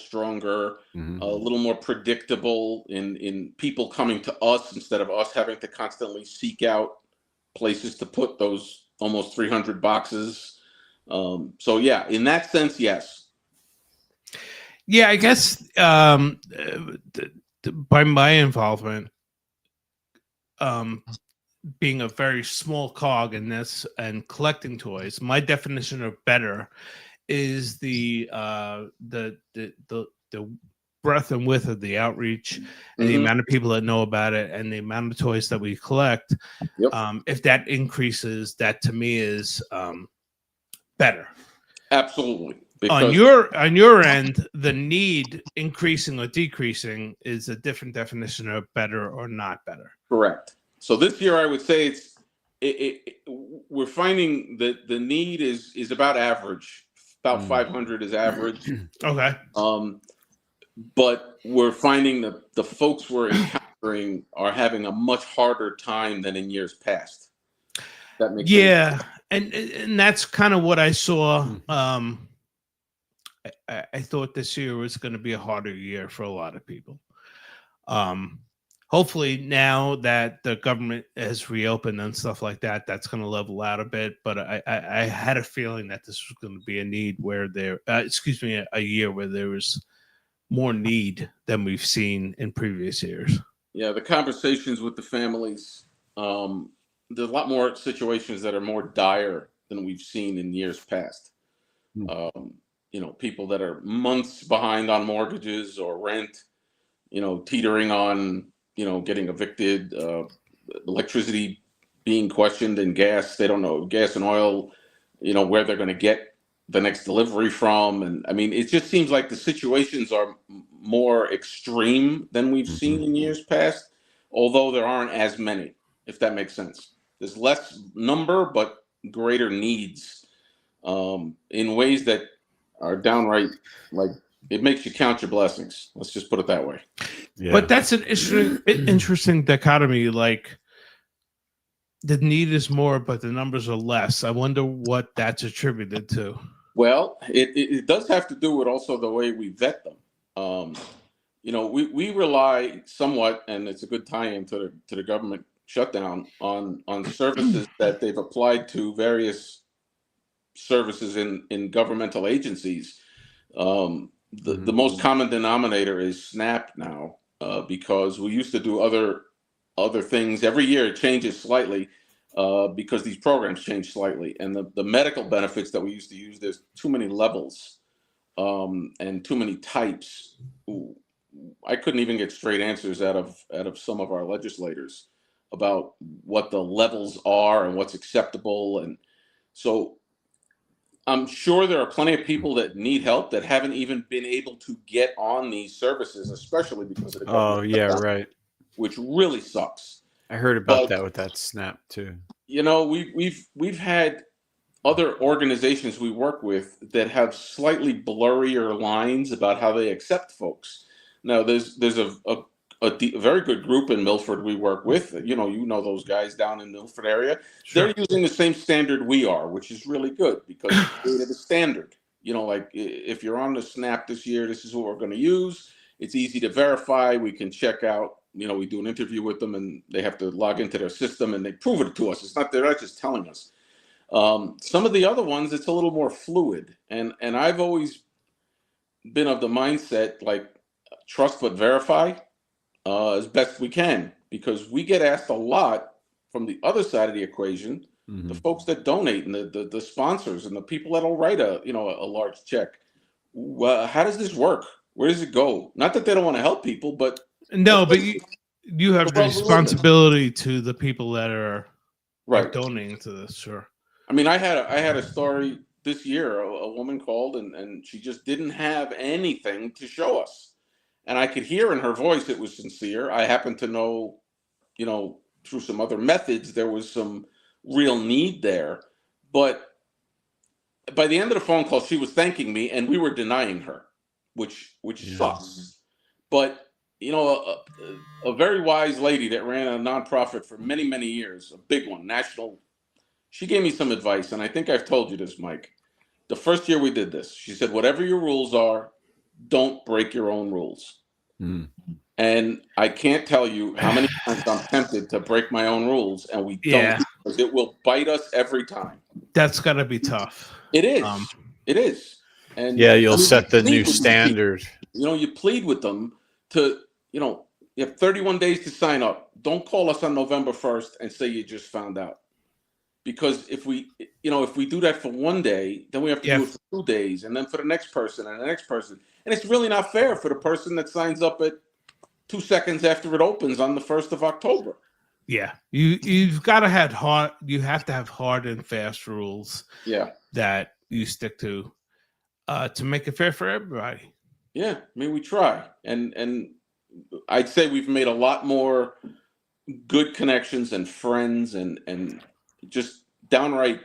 stronger, Hmm. a little more predictable in people coming to us instead of us having to constantly seek out places to put those almost 300 boxes. So yeah, in that sense, yes. Yeah, I guess by my involvement, um, being a very small cog in this and collecting toys, my definition of better is the breadth and width of the outreach and the Hmm. amount of people that know about it and the amount of toys that we collect. Yep, If that increases, that to me is better. absolutely. On Because your end, the need increasing or decreasing is a different definition of better or not better. correct. So this year, I would say we're finding that the need is about average. About Mm. 500 is average. Okay. Um, but we're finding that the folks we're encountering are having a much harder time than in years past. That makes any sense. Yeah, and that's kind of what I saw. I thought this year was going to be a harder year for a lot of people. Um, Hopefully, now that the government has reopened and stuff like that, that's going to level out a bit. But I had a feeling that this was going to be a need where there, excuse me, a year where there was more need than we've seen in previous years. Yeah, the conversations with the families. There's a lot more situations that are more dire than we've seen in years past. Mm. Um, people that are months behind on mortgages or rent. Teetering on, getting evicted, electricity being questioned, and gas. They don't know gas and oil, where they're going to get the next delivery from. And I mean, it just seems like the situations are more extreme than we've Hmm. seen in years past, although there aren't as many, if that makes sense. There's less number, but greater needs in ways that are downright like it makes you count your blessings. Let's just put it that way. Yeah. But that's an interesting dichotomy. Like the need is more, but the numbers are less. I wonder what that's attributed to. Well, it does have to do with also the way we vet them. Um, we rely somewhat, and it's a good tie-in to the government shutdown on services that they've applied to various services in governmental agencies. The most common denominator is SNAP now, because we used to do other things every year. It changes slightly because these programs change slightly, and the medical benefits that we used to use. There's too many levels and too many types. Ooh, I couldn't even get straight answers out of some of our legislators about what the levels are and what's acceptable, and so I'm sure there are plenty of people that need help that haven't even been able to get on these services, especially because of the Oh government yeah, shutdown, right. which really sucks. I heard about But that with that snap too. we've had other organizations we work with that have slightly blurrier lines about how they accept folks. Now, there's a very good group in Milford we work with. You know those guys down in the Milford area. They're Sure. using the same standard we are, which is really good because we created a standard. Like if you're on the SNAP this year, this is what we're going to use. It's easy to verify. We can check out. We do an interview with them, and they have to log into their system, and they prove it to us. They're not just telling us. Some of the other ones, it's a little more fluid, and I've always been of the mindset like trust but verify as best we can because we get asked a lot from the other side of the equation, the Hmm. folks that donate and the sponsors and the people that'll write a large check. Well, how does this work? Where does it go? Not that they don't want to help people, but No, let's but face it, you the have world we live in. responsibility to the people that are Right. donating to this. Sure. I mean, I had a story this year. A woman called and she just didn't have anything to show us, and I could hear in her voice it was sincere. I happen to know, through some other methods, there was some real need there, but by the end of the phone call, she was thanking me, and we were denying her, which Yeah. sucks. But a very wise lady that ran a nonprofit for many many years, a big one, national. She gave me some advice, and I think I've told you this, Mike. The first year we did this, she said, whatever your rules are, don't break your own rules. Mm. And I can't tell you how many times I'm tempted to break my own rules, and we Yeah. don't, because it will bite us every time. That's gotta be tough. It is. Um, It is. And Yeah, you'll I mean, set the we plead new with these people. standard. You know, you plead with them to, you know, you have 31 days to sign up. Don't call us on November 1st and say you just found out. Because if we, you know, if we do that for one day, then we have to Yeah. do it for 2 days, and then for the next person and the next person. And it's really not fair for the person that signs up at 2 seconds after it opens on the 1st of October. Yeah, you've got to have hard. You have to have hard and fast rules Yeah. that you stick to make it fair for everybody. Yeah. I mean, we try. And I'd say we've made a lot more good connections and friends and just downright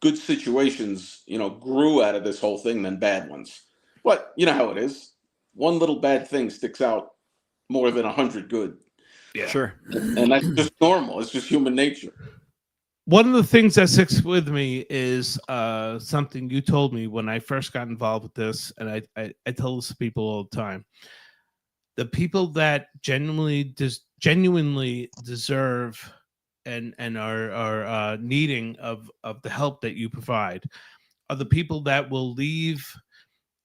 good situations, you know, grew out of this whole thing than bad ones. But you know how it is. One little bad thing sticks out more than 100 good. Yeah, Sure. And that's just normal. It's just human nature. One of the things that sticks with me is something you told me when I first got involved with this, and I tell this to people all the time. The people that genuinely deserve and are needing of the help that you provide are the people that will leave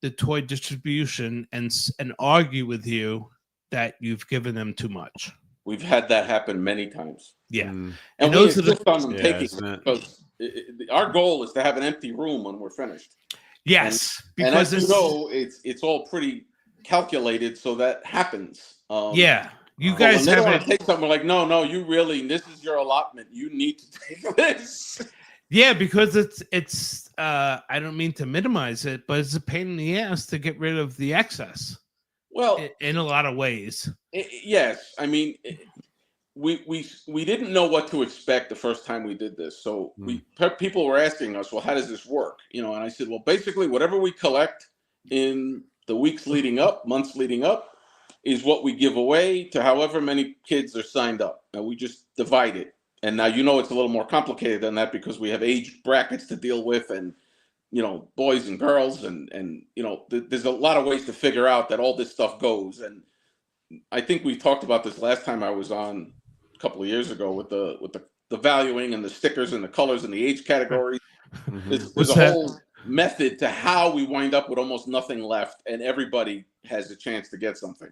the toy distribution and argue with you that you've given them too much. We've had that happen many times. Yeah. Mm. And we those are the- insist on them Yeah, taking isn't it it? because our goal is to have an empty room when we're finished. Yes, And because as you know, it's all pretty calculated, so that happens. yeah, you But guys when they have don't want it. to take something, we're like, no, you really, this is your allotment. You need to take this. Yeah, because it's I don't mean to minimize it, but it's a pain in the ass to get rid of the excess Well, in a lot of ways. yes. I mean, we didn't know what to expect the first time we did this. So people were asking us, well, how does this work? You know, and I said, well, basically, whatever we collect in the weeks leading up, months leading up, is what we give away to however many kids are signed up. And we just divide it. And now, you know, it's a little more complicated than that because we have age brackets to deal with and, you know, boys and girls. And you know, there's a lot of ways to figure out that all this stuff goes. And I think we talked about this last time I was on a couple of years ago with the valuing and the stickers and the colors and the age categories. Mhm. There's a whole method to how we wind up with almost nothing left and everybody has a chance to get something.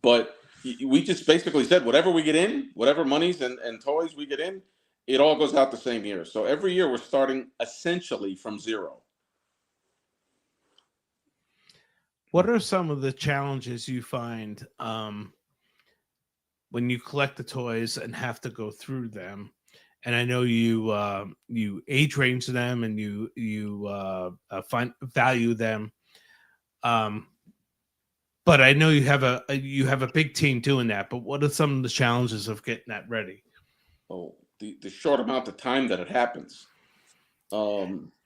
But we just basically said whatever we get in, whatever monies and toys we get in, it all goes out the same year. So every year we're starting essentially from zero. What are some of the challenges you find when you collect the toys and have to go through them? And I know you age range them and you value them. But I know you have a big team doing that. But what are some of the challenges of getting that ready? Oh, the short amount of time that it happens.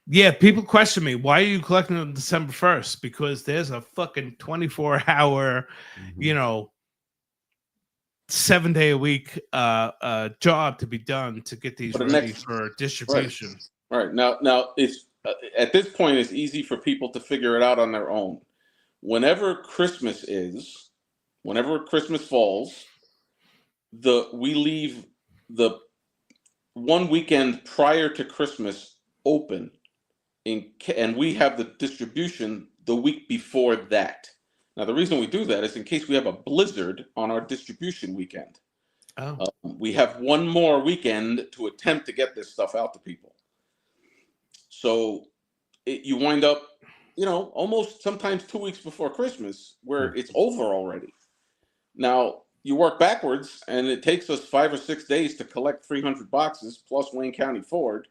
Yeah, people question me, why are you collecting on December 1st? Because there's a fucking 24-hour, you know, 7-day-a-week job to be done to get these ready for distribution. Right. Now it's at this point it's easy for people to figure it out on their own. Whenever Christmas falls, we leave the one weekend prior to Christmas open, and we have the distribution the week before that. Now, the reason we do that is in case we have a blizzard on our distribution weekend. Oh. We have one more weekend to attempt to get this stuff out to people. So you wind up, you know, almost sometimes 2 weeks before Christmas where it's over already. Now, you work backwards, and it takes us 5 or 6 days to collect 300 boxes plus Wayne County Ford.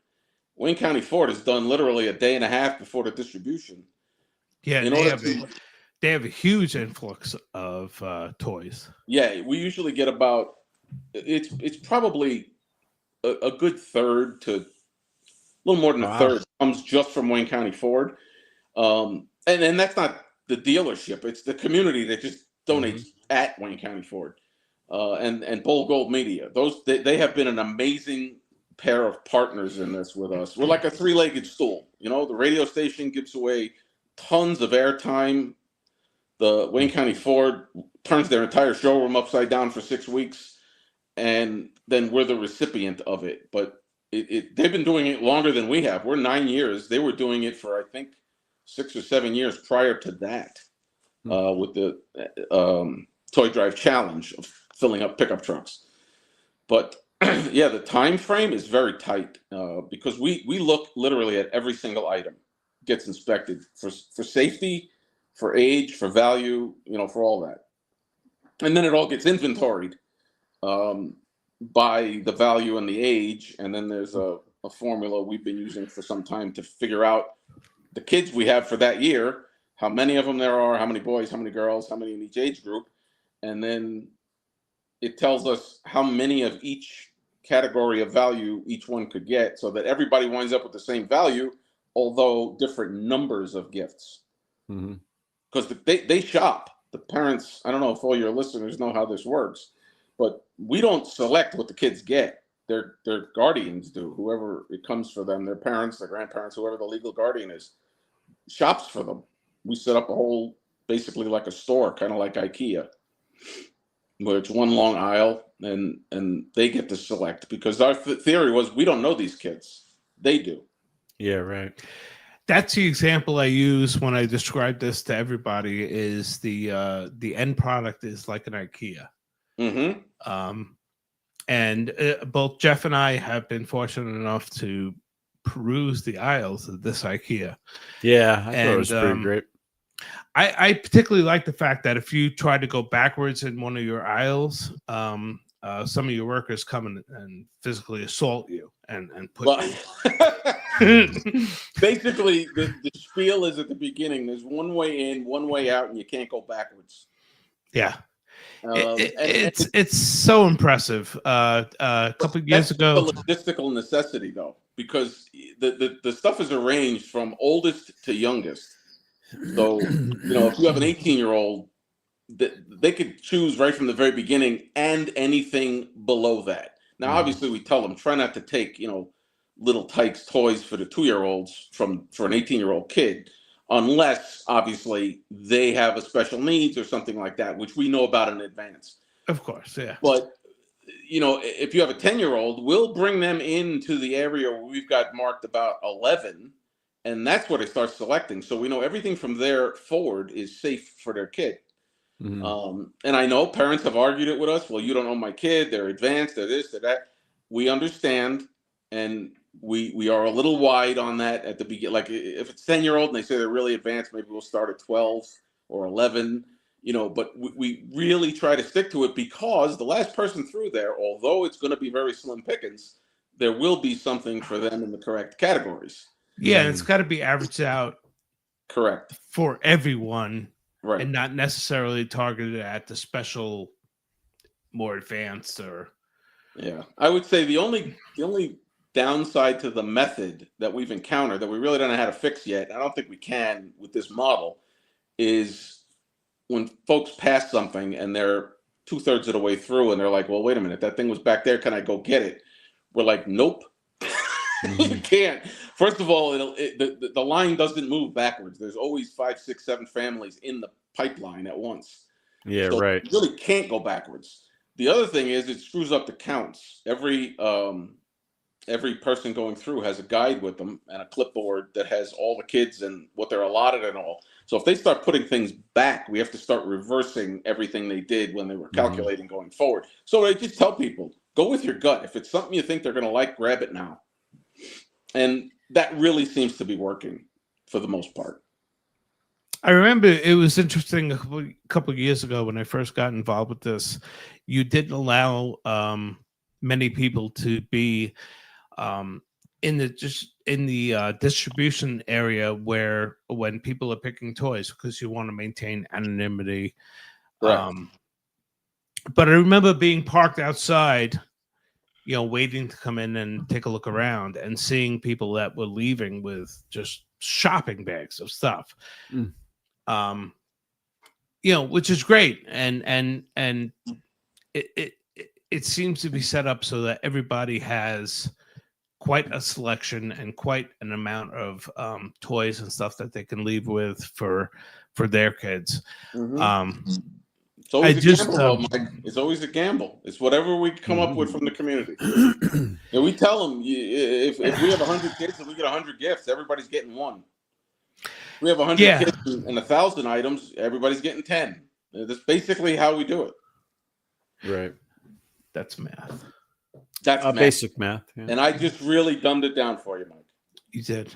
Wayne County Ford is done literally a day and a half before the distribution. Yeah, they have a huge influx of toys. Yeah, we usually get about it's probably a good third to a little more than a third comes just from Wayne County Ford, and that's not the dealership; it's the community that just donates at Wayne County Ford, and Bull Gold Media. They have been an amazing pair of partners in this with us. We're like a three-legged stool. You know, the radio station gives away tons of airtime. The Wayne County Ford turns their entire showroom upside down for 6 weeks, and then we're the recipient of it. But they've been doing it longer than we have. We're 9 years. They were doing it for, I think, 6 or 7 years prior to that, with the Toy Drive Challenge of filling up pickup trucks. But yeah, the time frame is very tight, because we look literally at every single item gets inspected for safety, for age, for value, for all that, and then it all gets inventoried by the value and the age, and then there's a formula we've been using for some time to figure out the kids we have for that year, how many of them there are, how many boys, how many girls, how many in each age group, and then it tells us how many of each category of value each one could get, so that everybody winds up with the same value, although different numbers of gifts. Because they shop. The parents, I don't know if all your listeners know how this works, but we don't select what the kids get. Their guardians do. Whoever it comes for them, their parents, their grandparents, whoever the legal guardian is, shops for them. We set up a whole, basically like a store, kind of like IKEA, where it's one long aisle, and they get to select, because our theory was we don't know these kids. They do. Yeah, right. That's the example I use when I describe this to everybody. Is the end product is like an IKEA. And both Jeff and I have been fortunate enough to peruse the aisles of this IKEA. Yeah, I thought it was pretty great. I particularly like the fact that if you try to go backwards in one of your aisles, some of your workers come and physically assault you and put basically the spiel is at the beginning. There's one way in, one way out, and you can't go backwards. Yeah. It's so impressive. A couple of years ago, the logistical necessity, though, because the stuff is arranged from oldest to youngest. So if you have an 18-year-old, they could choose right from the very beginning, and anything below that. Now, obviously, we tell them try not to take little Tykes toys for the 2-year-olds for an 18-year-old kid, unless obviously they have a special needs or something like that, which we know about in advance. Of course, yeah. But if you have a 10-year-old, we'll bring them into the area where we've got marked about 11, and that's where they start selecting. So we know everything from there forward is safe for their kid. And I know parents have argued it with us. Well, you don't know my kid. They're advanced. They're this, they're that. We understand, and we are a little wide on that at the beginning. Like if it's 10-year-old and they say they're really advanced, maybe we'll start at 12 or 11. But we really try to stick to it, because the last person through there, although it's going to be very slim pickings, there will be something for them in the correct categories. Yeah, and it's got to be averaged out. Correct. For everyone. Right. And not necessarily targeted at the special, more advanced or. Yeah, I would say the only downside to the method that we've encountered that we really don't know how to fix yet, I don't think we can with this model, is when folks pass something and they're 2/3 of the way through and they're like, well, wait a minute, that thing was back there. Can I go get it? We're like, nope, you can't. First of all, the line doesn't move backwards. There's always 5, 6, 7 families in the pipeline at once. Yeah, so right. You really can't go backwards. The other thing is it screws up the counts. Every person going through has a guide with them and a clipboard that has all the kids and what they're allotted and all. So if they start putting things back, we have to start reversing everything they did when they were calculating going forward. So I just tell people, go with your gut. If it's something you think they're going to like, grab it now. And that really seems to be working for the most part. I remember it was interesting a couple of years ago when I first got involved with this. You didn't allow many people to be in the distribution area when people are picking toys, because you want to maintain anonymity. But I remember being parked outside, waiting to come in and take a look around and seeing people that were leaving with just shopping bags of stuff. Which is great, and it seems to be set up so that everybody has quite a selection and quite an amount of toys and stuff that they can leave with for their kids. It's always a gamble, though, Mike. It's always a gamble. It's whatever we come up with from the community. And we tell them, if we have 100 kids and we get 100 gifts, everybody's getting one. If we have 100 kids and 1,000 items, everybody's getting 10. That's basically how we do it. Right. That's math. That's math. Basic math. Yeah. And I just really dumbed it down for you, Mike. You did.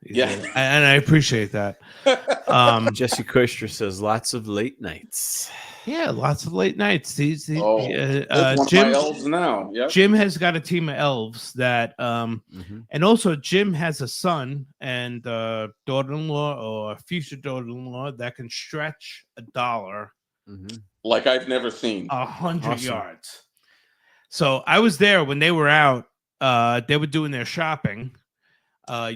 Yeah. And I appreciate that. Jesse Koester says lots of late nights. Yeah, lots of late nights. Jim, my elves now. Yep. Jim has got a team of elves that, and also Jim has a son and daughter-in-law or future daughter-in-law that can stretch $1 like I've never seen 100 yards. So I was there when they were out. They were doing their shopping,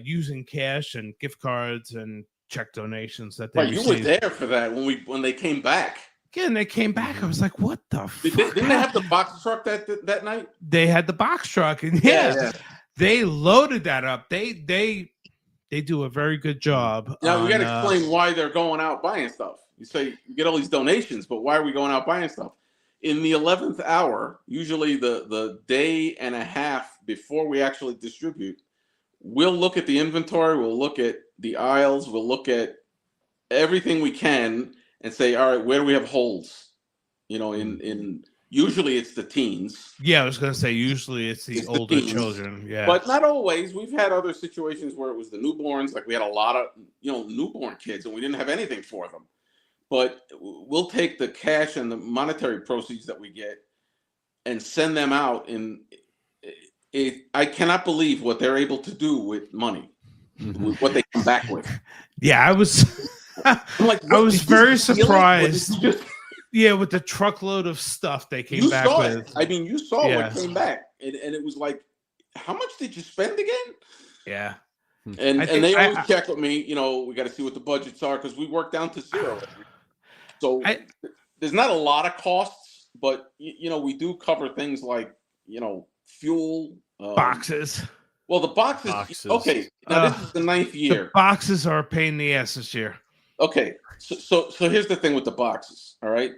using cash and gift cards and check donations that they received. You were there for that when they came back. Yeah, and they came back. I was like, "What the fuck?" Didn't they have the box truck that night? They had the box truck, and they loaded that up. They do a very good job. Now we got to explain why they're going out buying stuff. You say you get all these donations, but why are we going out buying stuff? In the 11th hour, usually the day and a half before we actually distribute, we'll look at the inventory, we'll look at the aisles, we'll look at everything we can and say, all right, where do we have holes? In usually it's the teens. Yeah, I was going to say usually it's the older children. Yeah, but not always. We've had other situations where it was the newborns. Like we had a lot of newborn kids, and we didn't have anything for them. But we'll take the cash and the monetary proceeds that we get and send them out. I cannot believe what they're able to do with money, with what they come back with. Yeah, I was. I'm like, I was very surprised. Yeah, with the truckload of stuff they came back with. I mean, you saw what came back, and it was like, how much did you spend again? Yeah. And they always check with me. We got to see what the budgets are because we work down to zero. So there's not a lot of costs, but we do cover things like fuel, boxes. Well, the boxes. Okay, now this is the 9th year. The boxes are a pain in the ass this year. Okay, so here's the thing with the boxes. All right,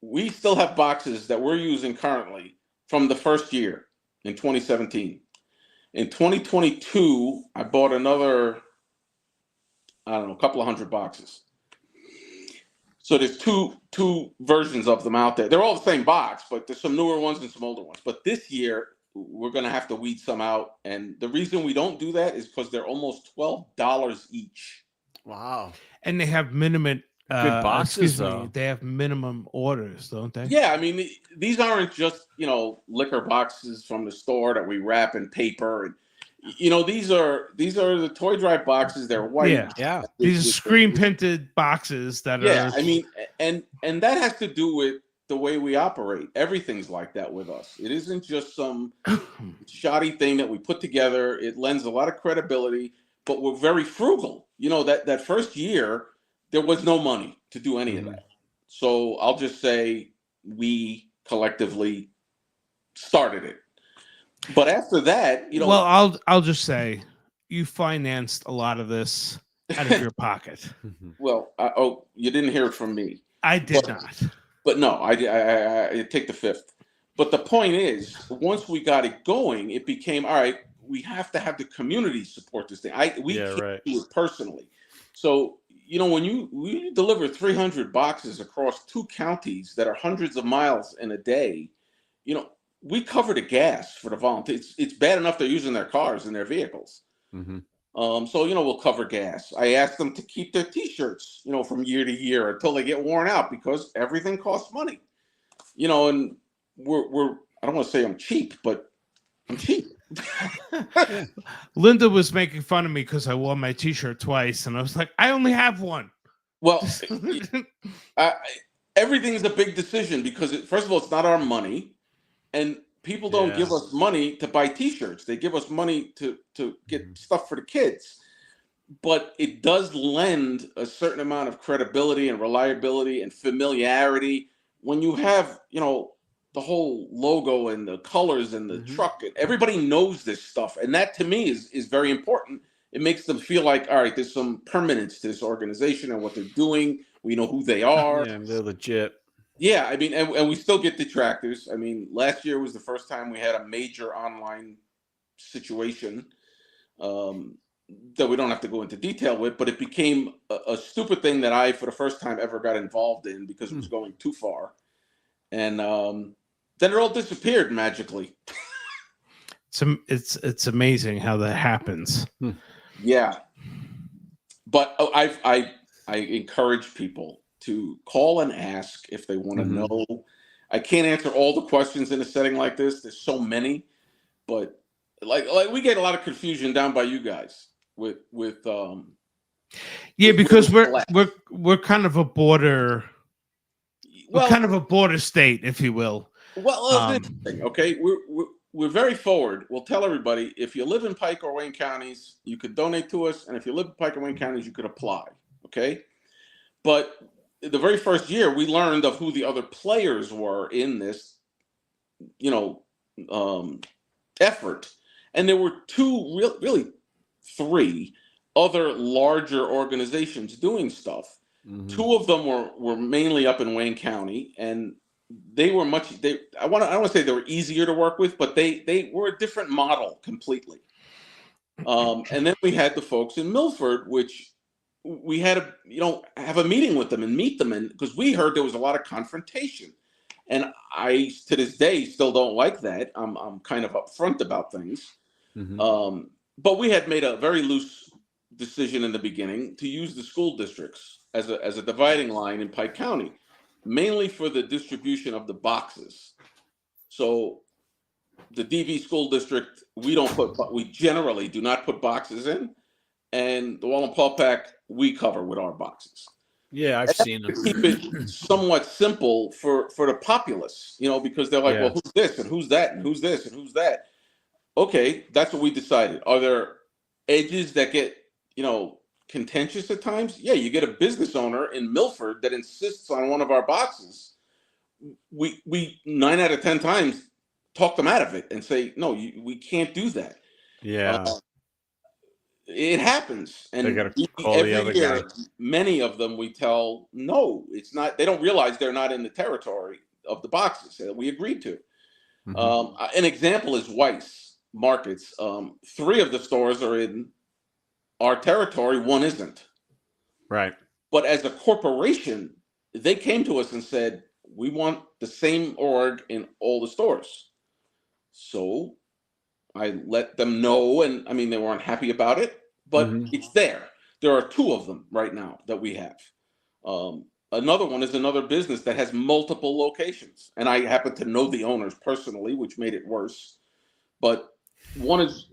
we still have boxes that we're using currently from the first year in 2017. In 2022, I bought another, a couple of hundred boxes. So there's two versions of them out there. They're all the same box, but there's some newer ones and some older ones. But this year, we're going to have to weed some out. And the reason we don't do that is because they're almost $12 each. Wow. And they have minimum good boxes, though. They have minimum orders, don't they? Yeah, I mean, these aren't just, liquor boxes from the store that we wrap in paper. And, these are the toy drive boxes. They're white. Yeah. These are screen printed boxes that are. Yeah, I mean, and that has to do with the way we operate. Everything's like that with us. It isn't just some shoddy thing that we put together. It lends a lot of credibility, but we're very frugal. That first year, there was no money to do any of that. So I'll just say we collectively started it. But after that, Well, I'll just say you financed a lot of this out of your pocket. Well, you didn't hear it from me. I did not. But no, I take the fifth. But the point is, once we got it going, it became, all right, we have to have the community support this thing. We can't do it personally. So, when you deliver 300 boxes across 2 counties that are hundreds of miles in a day, we cover the gas for the volunteers. It's bad enough they're using their cars and their vehicles. So, we'll cover gas. I asked them to keep their T-shirts, from year to year until they get worn out because everything costs money. And we're I don't want to say I'm cheap, but I'm cheap. Linda was making fun of me because I wore my T-shirt twice, and I was like, I only have one. Well, everything's a big decision because, first of all, it's not our money, and people don't give us money to buy T-shirts. They give us money to get stuff for the kids. But it does lend a certain amount of credibility and reliability and familiarity when you have, the whole logo and the colors and the Mhm. truck. Everybody knows this stuff, and that to me is very important. It makes them feel like, all right, there's some permanence to this organization and what they're doing. We know who they are. Yeah, they're legit. Yeah, I mean, and we still get detractors. I mean, last year was the first time we had a major online situation that we don't have to go into detail with, but it became a stupid thing that I, for the first time, ever got involved in because it was going too far. And then it all disappeared magically. It's amazing how that happens. Yeah, but I encourage people to call and ask if they want to know. I can't answer all the questions in a setting like this. There's so many, but like we get a lot of confusion down by you guys with Yeah, because collect. we're kind of a border. We're kind of a border state, if you will. Well, it's interesting. Okay, we're very forward. We'll tell everybody if you live in Pike or Wayne counties, you could donate to us, and if you live in Pike or Wayne counties, you could apply. Okay, but the very first year, we learned of who the other players were in this, effort, and there were really three other larger organizations doing stuff. Two of them were mainly up in Wayne County, and they were I don't want to say they were easier to work with, but they were a different model completely. And then we had the folks in Milford, which we had to have a meeting with them and meet them, and because we heard there was a lot of confrontation, and I to this day still don't like that. I'm kind of upfront about things, but we had made a very loose decision in the beginning to use the school districts as a dividing line in Pike County, mainly for the distribution of the boxes. So the DV school district, we generally do not put boxes in, and the Wallenpaupack we cover with our boxes. Yeah, I've seen them. Keep it somewhat simple for the populace, because they're like, well, who's this and who's that and who's this and who's that? Okay, that's what we decided. Are there edges that get contentious at times? Yeah, you get a business owner in Milford that insists on one of our boxes. We 9 out of 10 times talk them out of it and say, no, we can't do that. Yeah, it happens, and they gotta call every the other year, guy. many of them we tell, no, it's not. They don't realize they're not in the territory of the boxes that we agreed to. An example is Weiss Markets. 3 of the stores are in our territory, 1 isn't. Right. But as a corporation, they came to us and said, we want the same org in all the stores. So I let them know, and I mean, they weren't happy about it, but it's there. There are 2 of them right now that we have. Another one is another business that has multiple locations, and I happen to know the owners personally, which made it worse. But one is,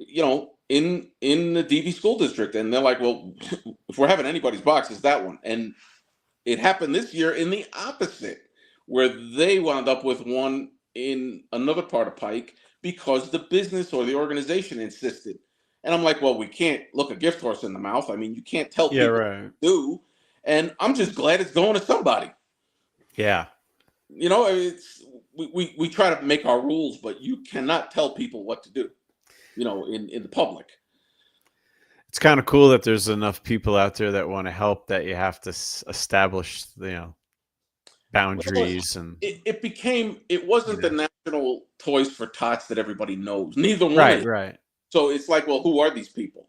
in the DV school district, and they're like, well, if we're having anybody's box, it's that one. And it happened this year in the opposite, where they wound up with one in another part of Pike because the business or the organization insisted. And I'm like, well, we can't look a gift horse in the mouth. I mean, you can't tell people what to do. And I'm just glad it's going to somebody. Yeah. It's we try to make our rules, but you cannot tell people what to do, in the public. It's kind of cool that there's enough people out there that want to help that you have to establish, boundaries. Well, it wasn't the national Toys for Tots that everybody knows. Neither one. Right. So it's like, well, who are these people?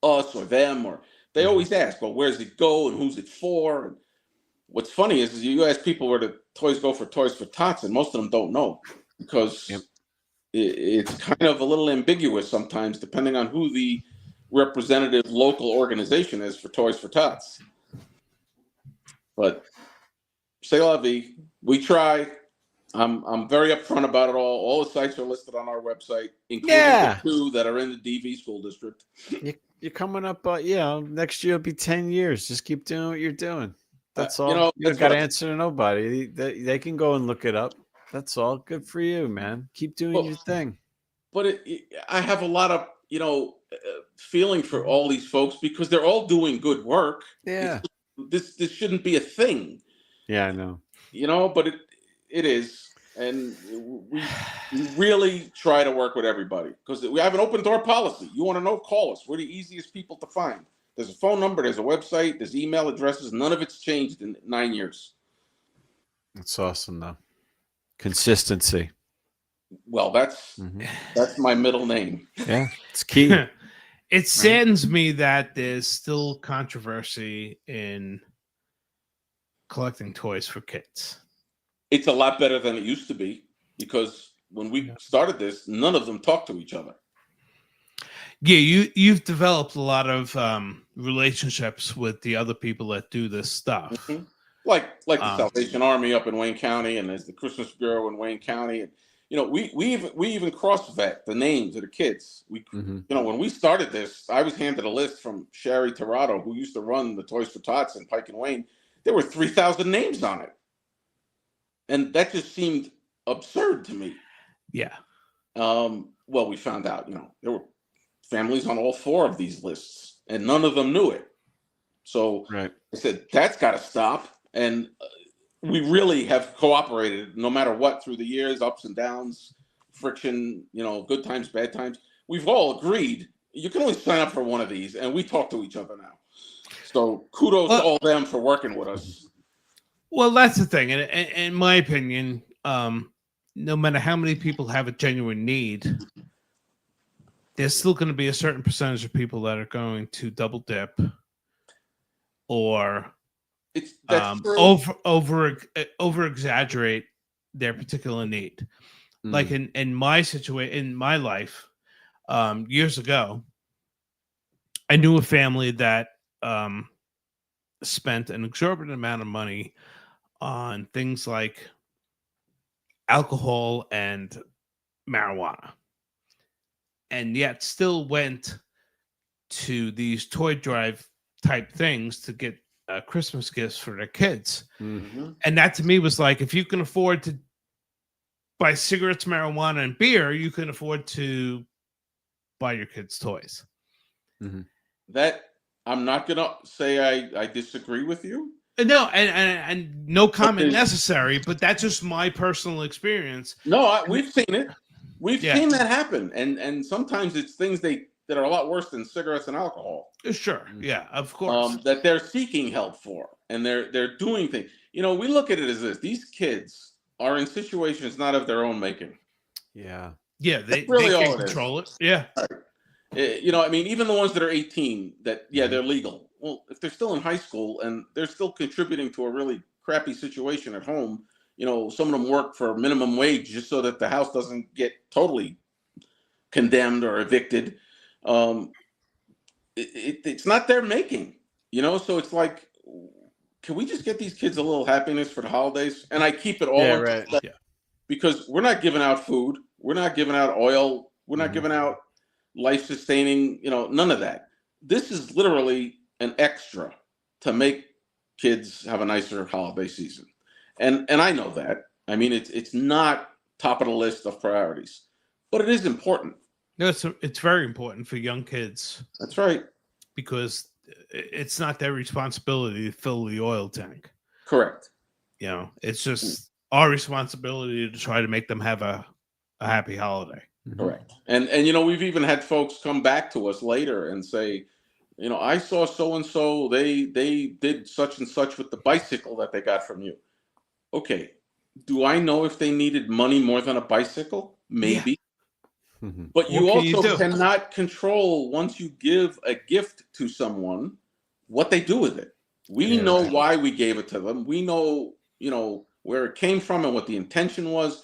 Us or them, or they always ask, well, where's it go and who's it for? And what's funny is you ask people where the toys go for Toys for Tots, and most of them don't know because it's kind of a little ambiguous sometimes, depending on who the representative local organization is for Toys for Tots. But c'est la vie. We try. I'm very upfront about it all. All the sites are listed on our website, including the 2 that are in the DV school district. You're coming up, next year will be 10 years. Just keep doing what you're doing. That's all. You don't got to answer to nobody. They can go and look it up. That's all. Good for you, man. Keep doing your thing. But I have a lot of, feeling for all these folks because they're all doing good work. Yeah. This shouldn't be a thing. Yeah, I know. But it is. And we really try to work with everybody because we have an open door policy. You want to know, call us. We're the easiest people to find. There's a phone number, there's a website, there's email addresses. None of it's changed in 9 years. That's awesome, though. Consistency. Well, that's my middle name. Yeah, it's key. It saddens me that there's still controversy in collecting toys for kids. It's a lot better than it used to be because when we started this, none of them talked to each other. Yeah, you've developed a lot of relationships with the other people that do this stuff. Mm-hmm. Like the Salvation Army up in Wayne County, and there's the Christmas Bureau in Wayne County. And we even cross vet the names of the kids. When we started this, I was handed a list from Sherry Torado, who used to run the Toys for Tots in Pike and Wayne. There were 3,000 names on it. And that just seemed absurd to me. Yeah. Well, we found out, there were families on all 4 of these lists, and none of them knew it. So I said, that's got to stop. And we really have cooperated no matter what through the years, ups and downs, friction, good times, bad times. We've all agreed you can only sign up for one of these, and we talk to each other now. So kudos to all them for working with us. Well, that's the thing. And in my opinion, no matter how many people have a genuine need, there's still going to be a certain percentage of people that are going to double dip or over exaggerate their particular need. Like in my situation, in my life, years ago, I knew a family that spent an exorbitant amount of money on things like alcohol and marijuana, and yet still went to these toy drive type things to get Christmas gifts for their kids. And that to me was like, if you can afford to buy cigarettes, marijuana, and beer, you can afford to buy your kids toys. That I'm not gonna say I disagree with you. No, and no comment necessary, but that's just my personal experience. No, we've seen it. We've seen that happen, and sometimes it's things that are a lot worse than cigarettes and alcohol. Sure, yeah, of course. That they're seeking help for, and they're doing things. We look at it as this: these kids are in situations not of their own making. Yeah, they really can't control it. Yeah. Even the ones that are 18, they're legal. Well, if they're still in high school and they're still contributing to a really crappy situation at home, some of them work for minimum wage just so that the house doesn't get totally condemned or evicted. It's not their making, so it's like, can we just get these kids a little happiness for the holidays? And I keep it all because we're not giving out food. We're not giving out oil. We're not giving out life-sustaining, none of that. This is literally an extra to make kids have a nicer holiday season. And I know that. It's not top of the list of priorities, but it is important. No, it's very important for young kids. That's right. Because it's not their responsibility to fill the oil tank. Correct. It's just our responsibility to try to make them have a happy holiday. Correct. And we've even had folks come back to us later and say, I saw so-and-so, they did such and such with the bicycle that they got from you. Okay. Do I know if they needed money more than a bicycle? Maybe. Yeah. But you also cannot control, once you give a gift to someone, what they do with it. We know why we gave it to them. We know, where it came from and what the intention was.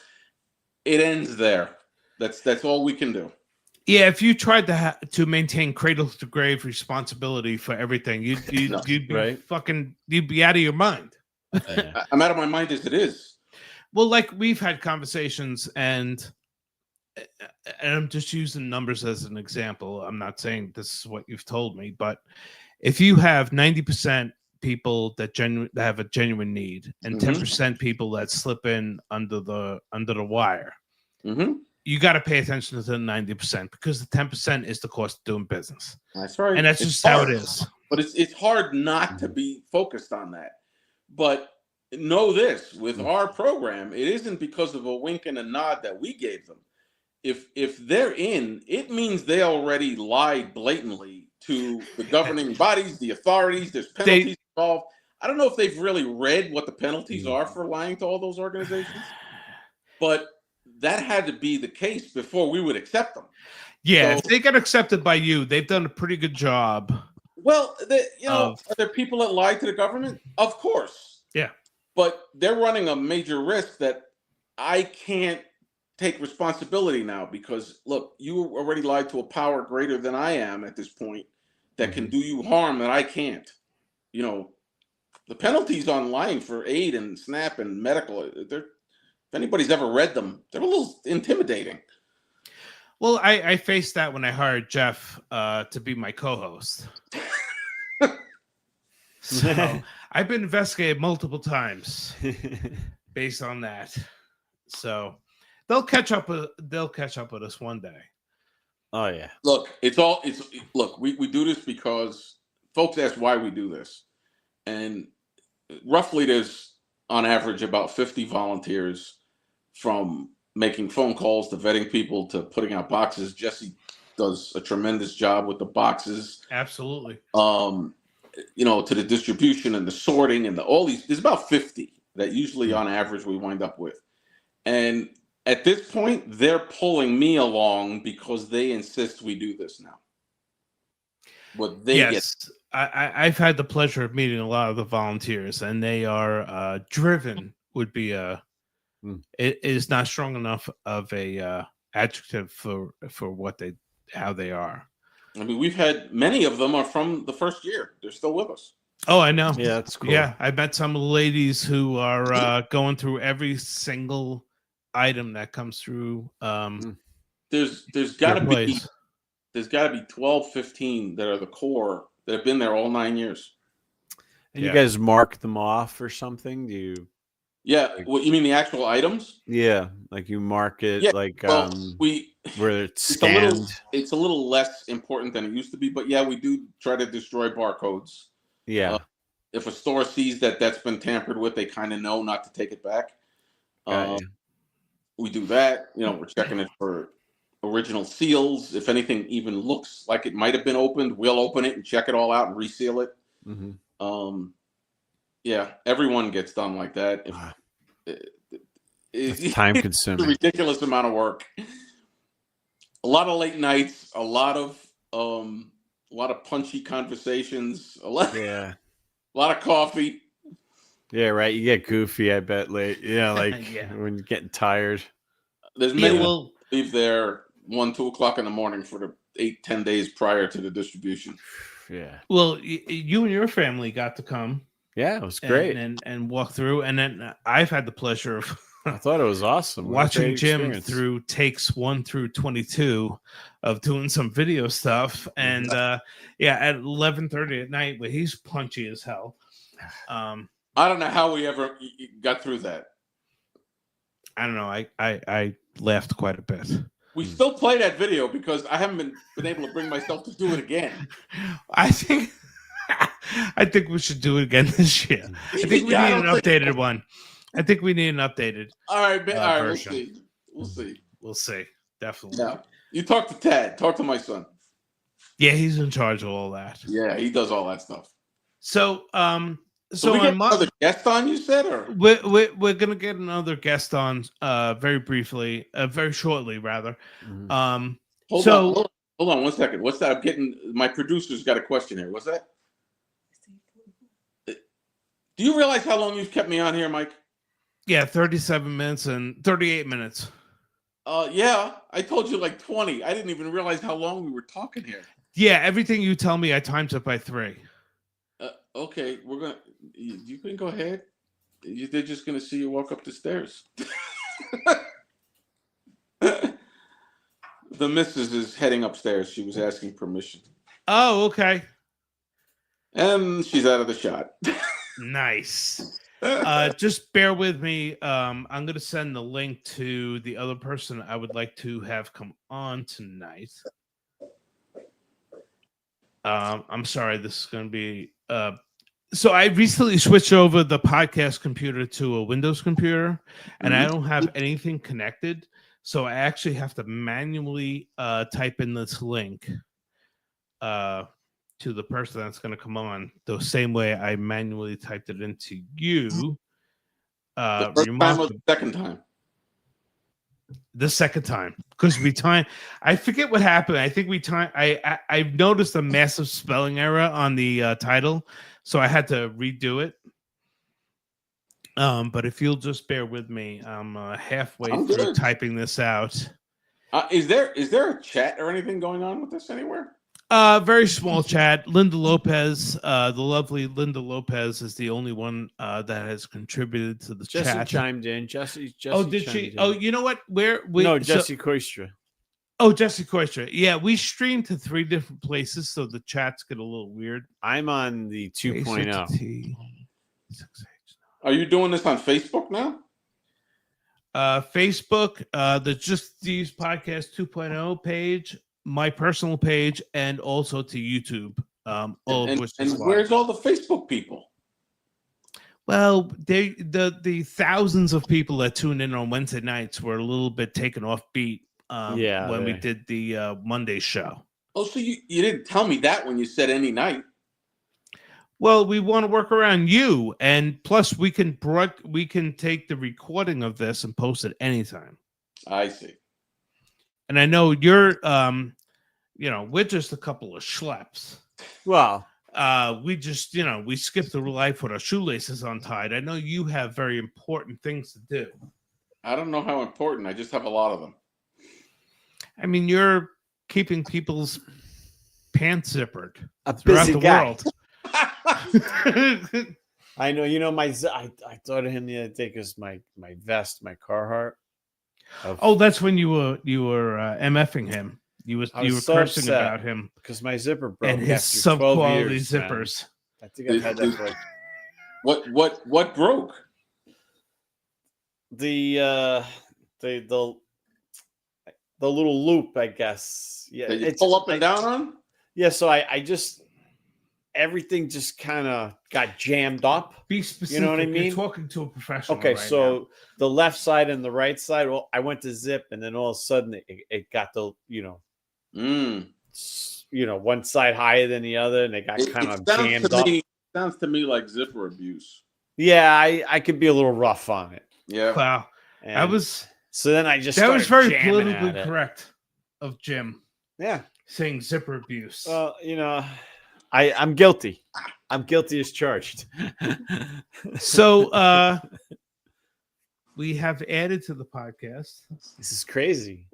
It ends there. That's all we can do. Yeah, if you tried to maintain cradle to grave responsibility for everything, you'd be you'd be out of your mind. I'm out of my mind as it is. Well, like we've had conversations, and I'm just using numbers as an example. I'm not saying this is what you've told me, but if you have 90% people that have a genuine need and 10% people that slip in under the wire. You got to pay attention to the 90% because the 10% is the cost of doing business. That's right. And that's just how it is. But it's hard not to be focused on that. But know this, with our program, it isn't because of a wink and a nod that we gave them. If they're in, it means they already lied blatantly to the governing bodies, the authorities. There's penalties involved. I don't know if they've really read what the penalties are for lying to all those organizations, but that had to be the case before we would accept them. Yeah, So, if they get accepted by you, they've done a pretty good job. well, are there people that lie to the government? Of course. Yeah. But they're running a major risk that I can't take responsibility now, because look, you already lied to a power greater than I am at this point that can do you harm that I can't. The penalties on lying for aid and SNAP and medical, if anybody's ever read them, they're a little intimidating. Well, I faced that when I hired Jeff to be my co-host. So I've been investigated multiple times based on that. So they'll catch up with us one day. Oh yeah. Look, we do this because folks ask why we do this. And roughly there's on average about 50 volunteers, from making phone calls to vetting people to putting out boxes. Jesse does a tremendous job with the boxes. Absolutely. To the distribution and the sorting and all these. There's about 50 that usually on average we wind up with. And at this point, they're pulling me along because they insist we do this now. I've had the pleasure of meeting a lot of the volunteers, and they are driven. Would be it is not strong enough of a adjective for how they are. I mean, we've had many of them are from the first year. They're still with us. Oh, I know. Yeah, that's cool. Yeah, I met some ladies who are going through every single item that comes through. There's got to be 12, 15 that are the core that have been there all 9 years. And you guys mark them off or something? Do you? Yeah. What you mean, the actual items? Yeah, like you mark it, where it's scanned. It's a little less important than it used to be, but yeah, we do try to destroy barcodes. Yeah. If a store sees that that's been tampered with, they kind of know not to take it back. We do that. We're checking it for original seals. If anything even looks like it might have been opened, we'll open it and check it all out and reseal it. Yeah, everyone gets done like that. It's time consuming. It's a ridiculous amount of work. A lot of late nights, a lot of punchy conversations, a lot of coffee. Yeah, right. You get goofy, I bet, late. Yeah, when you're getting tired. There's many who leave there 1, 2 o'clock in the morning for the 8-10 days prior to the distribution. Yeah. Well, you and your family got to come. Yeah, it was great. And walk through. And then I've had the pleasure of I thought it was awesome. Watching Jim through takes 1 through 22 of doing some video stuff. And at 11:30 at night, but he's punchy as hell. I don't know how we ever got through that. I don't know. I laughed quite a bit. We still play that video because I haven't been able to bring myself to do it again. I think we should do it again this year. I think we need an updated one. I think we need an updated. All right, version. We'll see. We'll see. Definitely. Yeah. You talk to Tad. Talk to my son. Yeah, he's in charge of all that. Yeah, he does all that stuff. So we get another guest on, you said, or we're gonna get another guest on very briefly, very shortly rather. Hold on 1 second. What's that? I'm getting my producer's got a question here. What's that? Do you realize how long you've kept me on here, Mike? Yeah, 37 minutes and 38 minutes. Yeah, I told you like 20. I didn't even realize how long we were talking here. Yeah, everything you tell me, I timed it by 3. Okay, you can go ahead. They're just gonna see you walk up the stairs. The missus is heading upstairs. She was asking permission. Oh, okay. And she's out of the shot. Nice. Just bear with me. I'm going to send the link to the other person I would like to have come on tonight. I'm sorry. This is going to be So I recently switched over the podcast computer to a Windows computer, and I don't have anything connected. So I actually have to manually type in this link to the person that's going to come on the same way I manually typed it into you. The first time or the second time? The second time, because I forget what happened. I think I noticed a massive spelling error on the title, so I had to redo it. But if you'll just bear with me, I'm halfway through typing this out. Is there a chat or anything going on with this anywhere? Very small chat. Linda Lopez, the lovely Linda Lopez, is the only one that has contributed to the chat. Jesse chimed in. Jesse. Oh, did she? Oh, you know what? Jesse Koistra. Oh, Jesse Koistra. Yeah, we stream to 3 different places, so the chats get a little weird. I'm on the 2.0. Are you doing this on Facebook now? Facebook, the Just These Podcast 2.0 page, my personal page, and also to YouTube. And where's all the Facebook people? Well, the thousands of people that tune in on Wednesday nights were a little bit taken off beat when we did the Monday show. Oh, so you didn't tell me that when you said any night. Well, we want to work around you, and plus we can take the recording of this and post it anytime. I see. And I know you're, we're just a couple of schleps. Well, we just, we skip through life with our shoelaces untied. I know you have very important things to do. I don't know how important. I just have a lot of them. I mean, you're keeping people's pants zippered throughout the guy. world. I know. I thought of him the other day because my vest, my Carhartt. That's when you were MFing him. You were so cursing upset about him because my zipper broke and his after sub-quality 12 years, zippers. Man. I think I've had that for what broke? The little loop, I guess. Yeah, that you pull up and down on. Yeah, so I just everything just kind of got jammed up. Be specific. You know what I mean? You're talking to a professional. Okay, right so now. The left side and the right side. Well, I went to zip, and then all of a sudden it got the one side higher than the other, and it got kind of jammed up. Sounds to me like zipper abuse. Yeah, I could be a little rough on it. Yeah. Wow. So then I just that was very politically correct of Jim. Yeah, saying zipper abuse. Well, I'm guilty. I'm guilty as charged. So we have added to the podcast. This is crazy.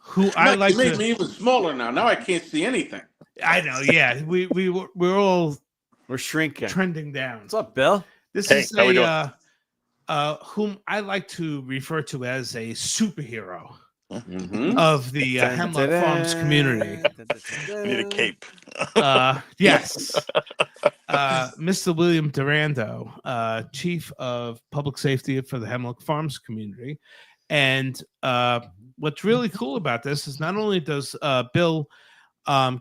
Who I like you made me even smaller now. Now I can't see anything. I know. Yeah, we're shrinking, trending down. What's up, Bill? This is whom I like to refer to as a superhero of the Hemlock Farms community. I need a cape. Yes. Mr. William Durando, Chief of Public Safety for the Hemlock Farms community. And what's really cool about this is not only does Bill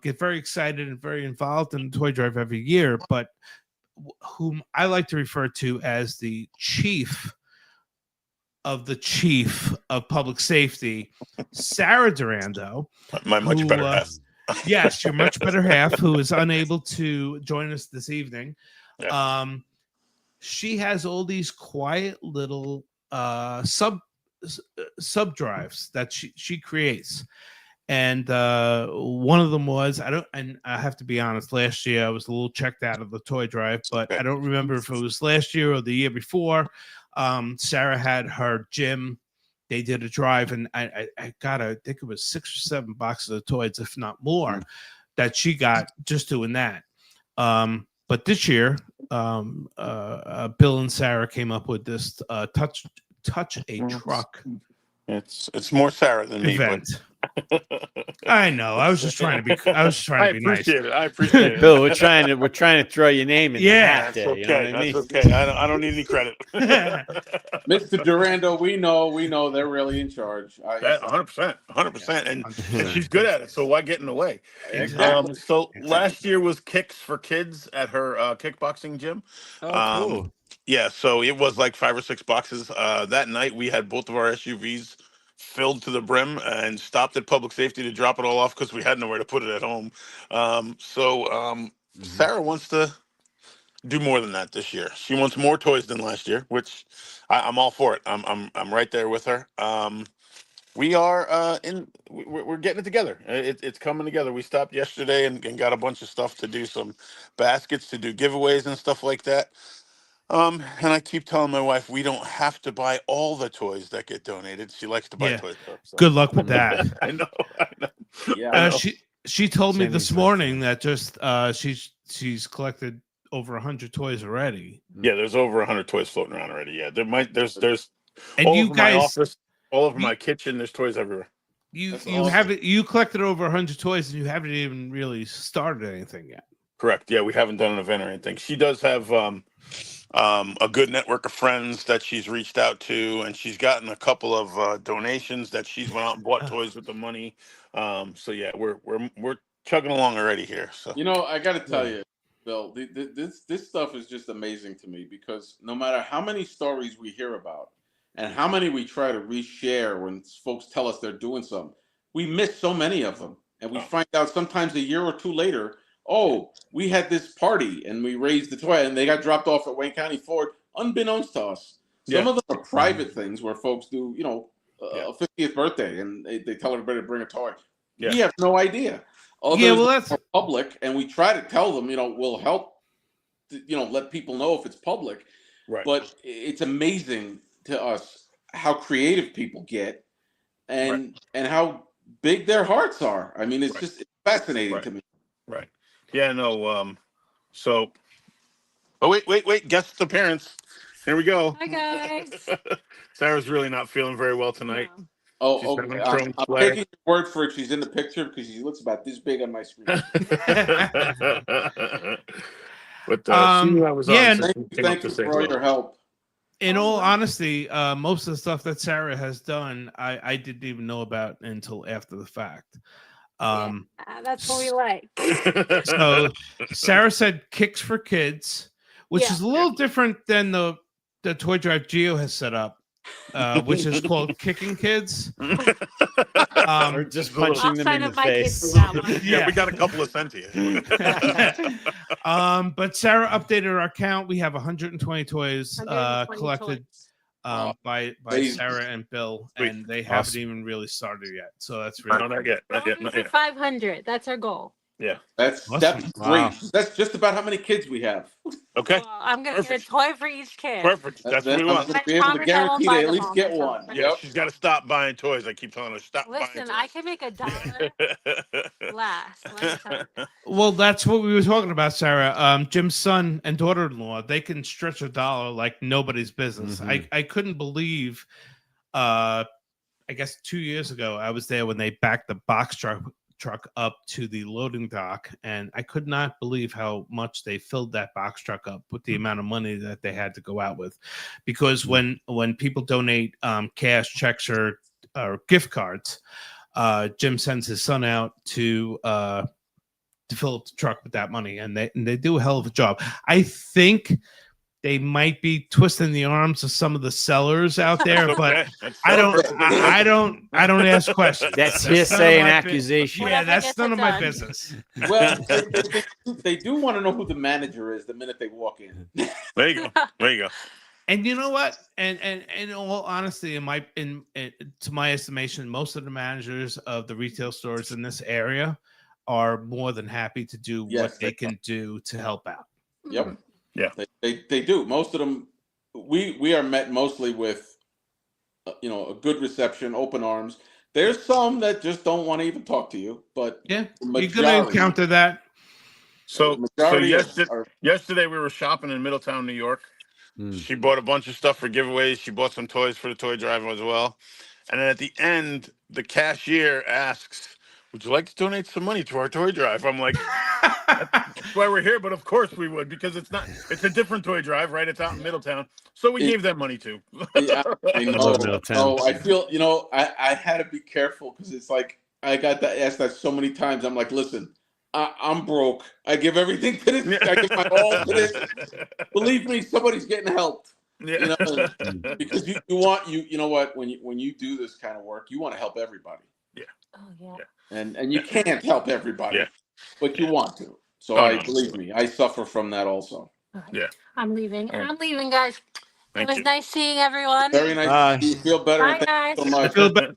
get very excited and very involved in the toy drive every year, but whom I like to refer to as the chief of public safety, Sarah Durando. My much better half. Yes, your much better half, who is unable to join us this evening. Yeah. She has all these quiet little sub drives that she creates. And one of them was I have to be honest, last year I was a little checked out of the toy drive, but I don't remember if it was last year or the year before. Sarah had her gym. They did a drive, and I think it was 6 or 7 boxes of toys, if not more, that she got just doing that. But this year, Bill and Sarah came up with this touch a truck. It's more Sarah than me. Event. I know. I was just trying to be. I was just trying I to be nice. appreciate it. I appreciate it. Bill, we're trying to throw your name in the Yeah, hat That's there. okay. You know what I That's mean? okay. I don't need any credit. Mr. Durando, we know they're really in charge. That 100%, 100%, and she's good at it. So why get in the way? Exactly. So Exactly. last year was Kicks for Kids at her kickboxing gym. Oh, cool. Yeah, so it was like 5 or 6 boxes. That night we had both of our SUVs filled to the brim and stopped at public safety to drop it all off because we had nowhere to put it at home. Sarah wants to do more than that this year. She wants more toys than last year, which I'm all for it. I'm right there with her. We are we're getting it together. It's coming together. We stopped yesterday and got a bunch of stuff to do, some baskets to do giveaways and stuff like that. And I keep telling my wife we don't have to buy all the toys that get donated. She likes to buy Yeah. toys. So. Good luck with that. I know. Yeah. I know. She told me Same this exact morning thing. that just she's collected over 100 toys already. Yeah, there's over 100 toys floating around already. Yeah, there's And all you over my guys, office, all over my kitchen. There's toys everywhere. you That's you awesome. haven't you collected over 100 toys and you haven't even really started anything yet. Correct. Yeah, we haven't done an event or anything. She does have a good network of friends that she's reached out to, and she's gotten a couple of donations that she's went out and bought toys with the money. So yeah, we're chugging along already here. So I got to tell you, Bill, this stuff is just amazing to me because no matter how many stories we hear about and how many we try to reshare when folks tell us they're doing something, we miss so many of them. And we find out sometimes a year or two later, oh, we had this party and we raised the toy and they got dropped off at Wayne County Ford, unbeknownst to us. Some of them are private things where folks do, a 50th birthday and they tell everybody to bring a toy. Yeah. We have no idea. Yeah, well, that's public, and we try to tell them, we'll help, let people know if it's public. right. But it's amazing to us how creative people get, and how big their hearts are. I mean, it's just fascinating to me. Right. Yeah. No. So. Oh wait! Guest appearance. Here we go. Hi guys. Sarah's really not feeling very well tonight. No. Oh, She's okay. having a throat I'm flare. taking your word for it. She's in the picture because she looks about this big on my screen. But she knew I was on. yeah, So she came up Thank to you say for all hello. your help. in all honesty, most of the stuff that Sarah has done, I didn't even know about until after the fact. That's what we like. So Sarah said Kicks for Kids, which Yeah. is a little different than the toy drive Geo has set up, which is called Kicking Kids. Or just punching I'll them sign in up the my kids face. for that one. Yeah, we got a couple of cents here. But Sarah updated our account. We have 120 toys 120 collected toys. by Amazing. Sarah and Bill, Sweet. and they haven't Awesome. even really started yet. So that's No, really not yet. We're Not yet. aiming Not for yet. 500. That's our goal. Yeah. That's Awesome. great. Wow. That's just about how many kids we have. Okay. Well, I'm gonna get Perfect. a toy for each kid. Perfect. That's what Then we I'm want. going I to be able to promise I won't guarantee buy they at them least all get myself. one. Yeah, Yep. she's got to stop buying toys. I keep telling her stop Listen, buying I can make $1 toys. last. Let me tell you. well. That's what we were talking about, Sarah. Jim's son and daughter-in-law, they can stretch $1 like nobody's business. Mhm. I couldn't believe. I guess 2 years ago, I was there when they backed the box truck up to the loading dock, and I could not believe how much they filled that box truck up with the amount of money that they had to go out with. Because when people donate cash, checks, or gift cards, Jim sends his son out to fill up the truck with that money, and they do a hell of a job. I think they might be twisting the arms of some of the sellers out there, but Okay, that's I don't perfect. I don't ask questions. That's none of hearsay and my accusation. Yeah, Whatever that's gets none it of my done. business. Well, they do want to know who the manager is the minute they walk in. There you go. There you go. And you know what? And in all honesty, to my estimation, most of the managers of the retail stores in this area are more than happy to do Yes, what they they can do to help out. Yep. Yeah. They do. Most of them, we are met mostly with, a good reception, open arms. There's some that just don't want to even talk to you, but Yeah, the you're gonna majority- encounter that. So majority yesterday, yesterday we were shopping in Middletown, New York. Mm. She bought a bunch of stuff for giveaways. She bought some toys for the toy drive as well. And then at the end, the cashier asks, "Would you like to donate some money to our toy drive?" I'm like, "That's why we're here, but of course we would, because it's a different toy drive, right? It's out in Middletown, so we gave them money too." Yeah, I know. love Middletown. I feel, I had to be careful because it's like I got asked that so many times. I'm like, listen, I'm broke. I give everything to this. I give my all to this. Believe me, somebody's getting helped. Yeah. Because you want you know what, when you do this kind of work, you want to help everybody. Oh yeah. And you can't help everybody, Yeah. but you want to. So Oh, no. believe me, I suffer from that also. All right. Yeah. I'm leaving. All right. I'm leaving, guys. Thank It was you. nice seeing everyone. Very nice. Bye. You feel better. Bye, Thank guys. you so I much. feel better.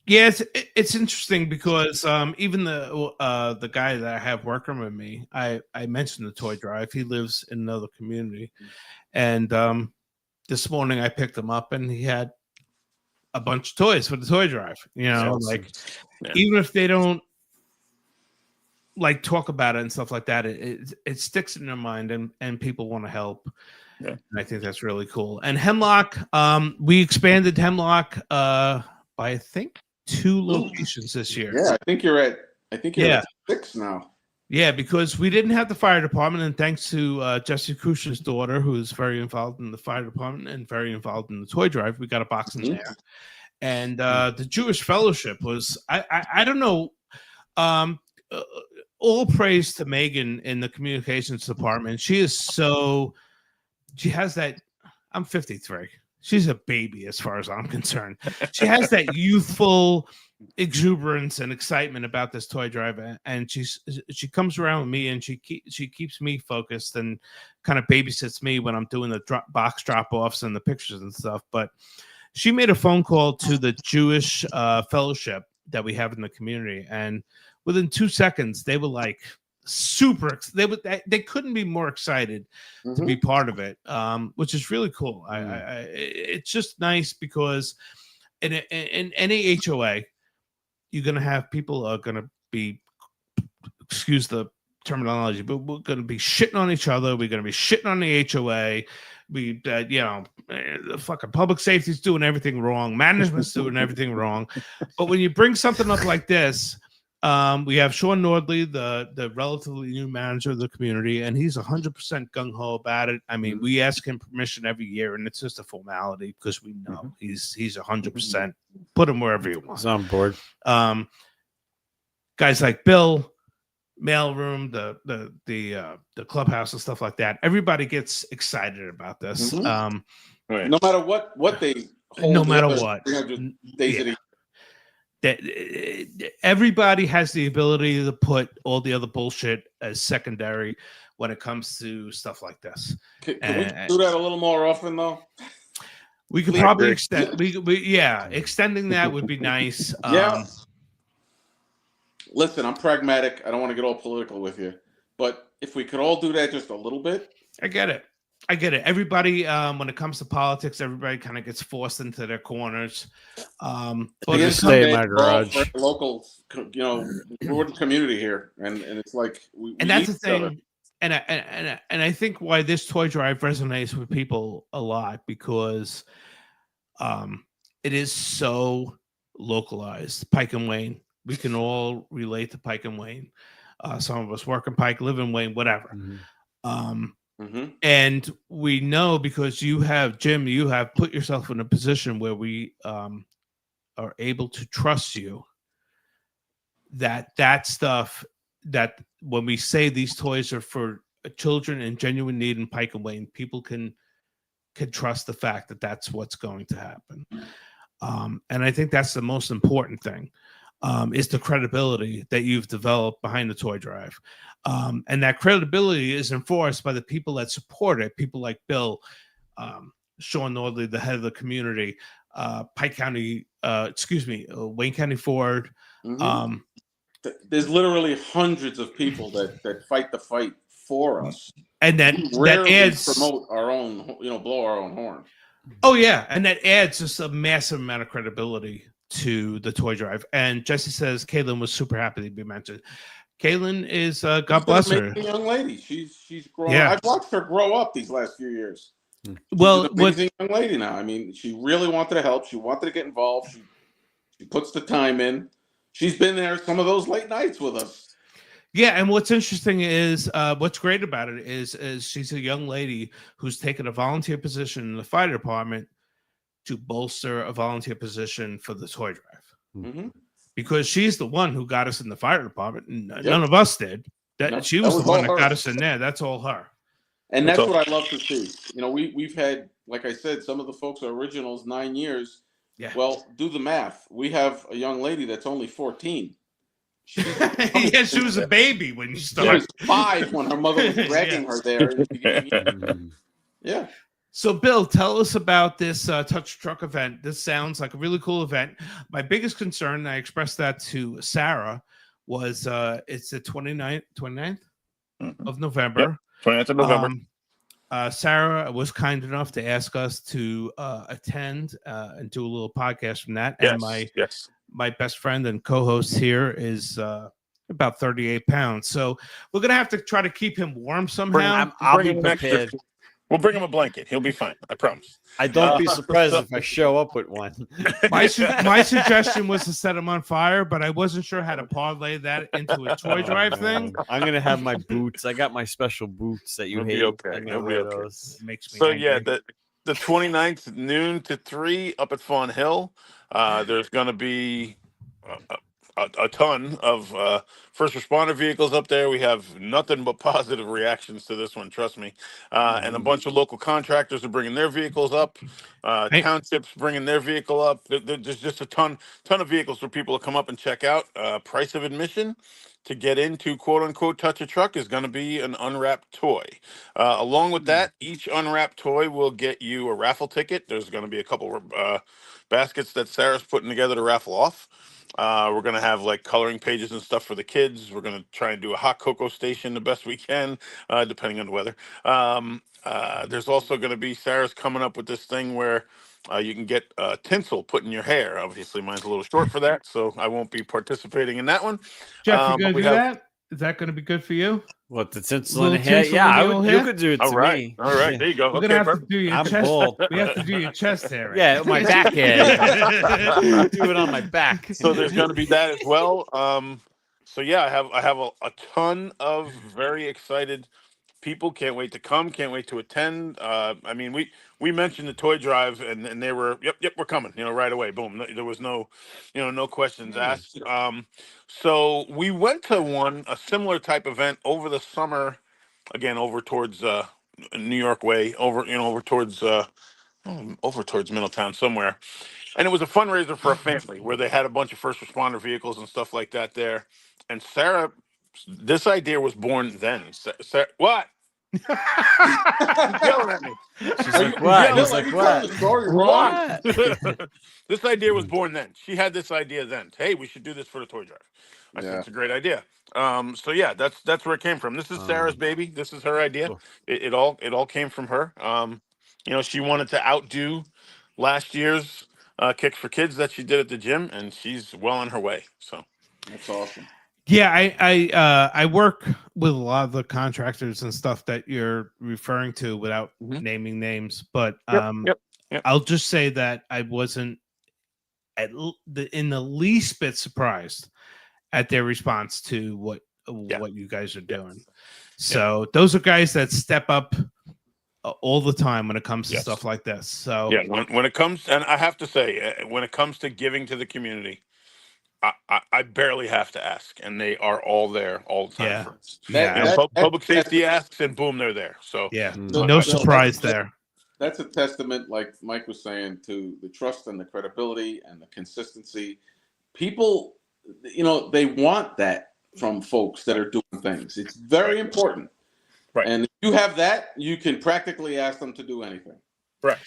Yeah, it's interesting because even the guy that I have working with me, I mentioned the toy drive. He lives in another community, and this morning I picked him up, and he had a bunch of toys for the toy drive. Awesome. Like Yeah. even if they don't like talk about it and stuff like that, it sticks in their mind, and people want to help. Yeah. And I think that's really cool. And Hemlock, we expanded Hemlock by I think 2 locations this year. Yeah, I think you're at 6 now. Yeah, because we didn't have the fire department, and thanks to Jesse Kush's daughter, who is very involved in the fire department and very involved in the toy drive, we got a box in there. And the Jewish Fellowship was, I don't know, all praise to Megan in the communications department. She has that. I'm 53. She's a baby as far as I'm concerned. She has that youthful exuberance and excitement about this toy drive, and she comes around with me, and she keeps me focused and kind of babysits me when I'm doing the box drop offs and the pictures and stuff. But she made a phone call to the Jewish fellowship that we have in the community, and within 2 seconds they were like they couldn't be more excited to be part of it, which is really cool. It's just nice because in any HOA, you're going to have people are going to be, excuse the terminology, but we're going to be shitting on each other. We're going to be shitting on the HOA. The fucking public safety is doing everything wrong. Management's doing everything wrong. But when you bring something up like this, we have Sean Nordley, the relatively new manager of the community, and he's 100% gung-ho about it. I mean, we ask him permission every year, and it's just a formality because we know he's 100%. Put him wherever you want. He's on board. Guys like Bill, mailroom, the clubhouse and stuff like that. Everybody gets excited about this. No matter what they hold, no matter what, 300 days of the that everybody has the ability to put all the other bullshit as secondary when it comes to stuff like this. Can we do that a little more often, though? We could probably extend. Extending that would be nice. Yeah. Listen, I'm pragmatic. I don't want to get all political with you, but if we could all do that just a little bit. I get it. Everybody, when it comes to politics, everybody kind of gets forced into their corners. But just stay in my garage. Local, we're the community here, and it's like and that's the thing. And I think why this toy drive resonates with people a lot because it is so localized. Pike and Wayne, we can all relate to Pike and Wayne. Some of us work in Pike, live in Wayne, whatever. And we know because you have put yourself in a position where we are able to trust you that stuff, that when we say these toys are for children in genuine need in Pike and Wayne, people can trust the fact that that's what's going to happen. And I think that's the most important thing, is the credibility that you've developed behind the toy drive. And that credibility is enforced by the people that support it. People like Bill, Sean Nordley, the head of the community, Wayne County Ford. There's literally hundreds of people that fight the fight for us, and that adds promote our own, blow our own horn. Oh yeah, and that adds just a massive amount of credibility to the toy drive. And Jesse says Caitlin was super happy to be mentioned. Caitlin is God bless her, young lady. She's grown. Yeah. I've watched her grow up these last few years. Well, She's an amazing young lady now. I mean, she really wanted to help. She wanted to get involved. She puts the time in. She's been there some of those late nights with us. yeah, and what's interesting is what's great about it is she's a young lady who's taken a volunteer position in the fire department to bolster a volunteer position for the toy drive. Mm-hmm. Because she's the one who got us in the fire department. None of us did. She was the one that got us in there. That's all her. And that's what I love to see. You know, we've had, like I said, some of the folks are originals 9 years. Yeah. Well, do the math. We have a young lady that's only 14. Yeah, she was a baby when you She started. was 5 when her mother was dragging her there in the beginning. Yeah. So, Bill, tell us about this Touch Truck event. This sounds like a really cool event. My biggest concern, and I expressed that to Sarah, was it's the 29th of November. Yep. 29th of November. Sarah was kind enough to ask us to attend and do a little podcast from that. Yes. And my best friend and co-host here is about 38 pounds. So we're going to have to try to keep him warm somehow. I'll be prepared. We'll bring him a blanket. He'll be fine. I promise. I don't be surprised if I show up with one. My suggestion was to set him on fire, but I wasn't sure how to parlay that into a toy drive thing. I'm going to have my boots. I got my special boots that you He'll hate. be okay. I'm gonna He'll be wear okay. those. It makes me So angry. yeah, the 29th noon to 3 up at Fawn Hill. There's going to be a ton of first responder vehicles up there. We have nothing but positive reactions to this one, trust me. And a bunch of local contractors are bringing their vehicles up. Townships bringing their vehicle up. There's just a ton of vehicles for people to come up and check out. Price of admission to get into quote unquote Touch a Truck is going to be an unwrapped toy. Along with that, each unwrapped toy will get you a raffle ticket. There's going to be a couple baskets that Sarah's putting together to raffle off. We're going to have like coloring pages and stuff for the kids. We're going to try and do a hot cocoa station the best we can, depending on the weather. There's also going to be, Sarah's coming up with this thing where you can get tinsel put in your hair. Obviously, mine's a little short for that, so I won't be participating in that one. Jeff, you going to do that? Is that going to be good for you? What, the tinsel in the hair? Yeah, you could do it to me. All right, there you go. We're going to have to do your I'm chest. bald. We have to do your chest hair. Right? Yeah, my back hair. Do it on my back. So there's going to be that as well. So yeah, I have a ton of very excited people. Can't wait to come. Can't wait to attend. I mean, we mentioned the toy drive, and they were yep, we're coming. Right away. Boom. There was no questions asked. So we went to a similar type event over the summer, again over towards New York way, over towards Middletown somewhere. And it was a fundraiser for a family where they had a bunch of first responder vehicles and stuff like that there. And Sarah, this idea was born then. Sarah, what? Yelling at me. She's like, what? He's like, what? The story wrong. This idea was born then. She had this idea then. Hey, we should do this for the toy drive. I said it's a great idea. So yeah, that's where it came from. This is Sarah's baby. This is her idea. Cool. It all came from her. She wanted to outdo last year's Kicks for Kids that she did at the gym, and she's well on her way. So that's awesome. Yeah, I work with a lot of the contractors and stuff that you're referring to without naming names, but Yep. I'll just say that I wasn't in the least bit surprised at their response to what you guys are doing. So those are guys that step up all the time when it comes to stuff like this. So yeah, when it comes, and I have to say, when it comes to giving to the community, I barely have to ask, and they are all there all the time. Yeah. Public safety asks, and boom, they're there. So yeah, no surprise there. That's a testament, like Mike was saying, to the trust and the credibility and the consistency. People, they want that from folks that are doing things. It's very important. Right. And if you have that, you can practically ask them to do anything. Right.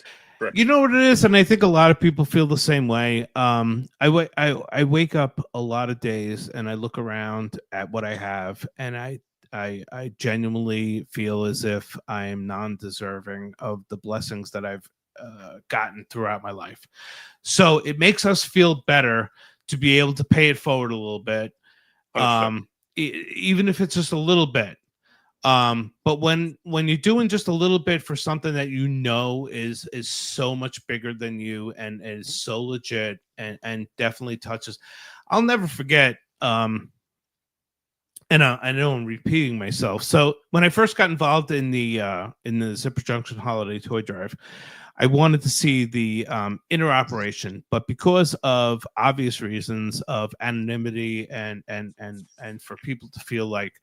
You know what it is, and I think a lot of people feel the same way. I wake up a lot of days and I look around at what I have, and I genuinely feel as if I am non-deserving of the blessings that I've gotten throughout my life. So it makes us feel better to be able to pay it forward a little bit, even if it's just a little bit. But when you're doing just a little bit for something that you know is so much bigger than you and is so legit and definitely touches, I'll never forget. And I know I'm repeating myself. So when I first got involved in the Zipper Junction Holiday Toy Drive, I wanted to see the inner operation, but because of obvious reasons of anonymity and for people to feel like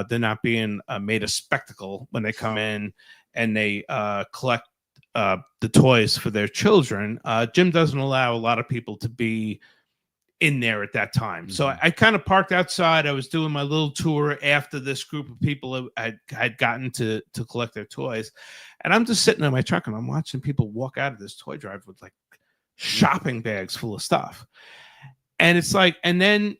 they're not being made a spectacle when they come in and they collect the toys for their children, Jim doesn't allow a lot of people to be in there at that time. So I kind of parked outside. I was doing my little tour after this group of people had gotten to collect their toys. And I'm just sitting in my truck and I'm watching people walk out of this toy drive with like shopping bags full of stuff. And it's like, and then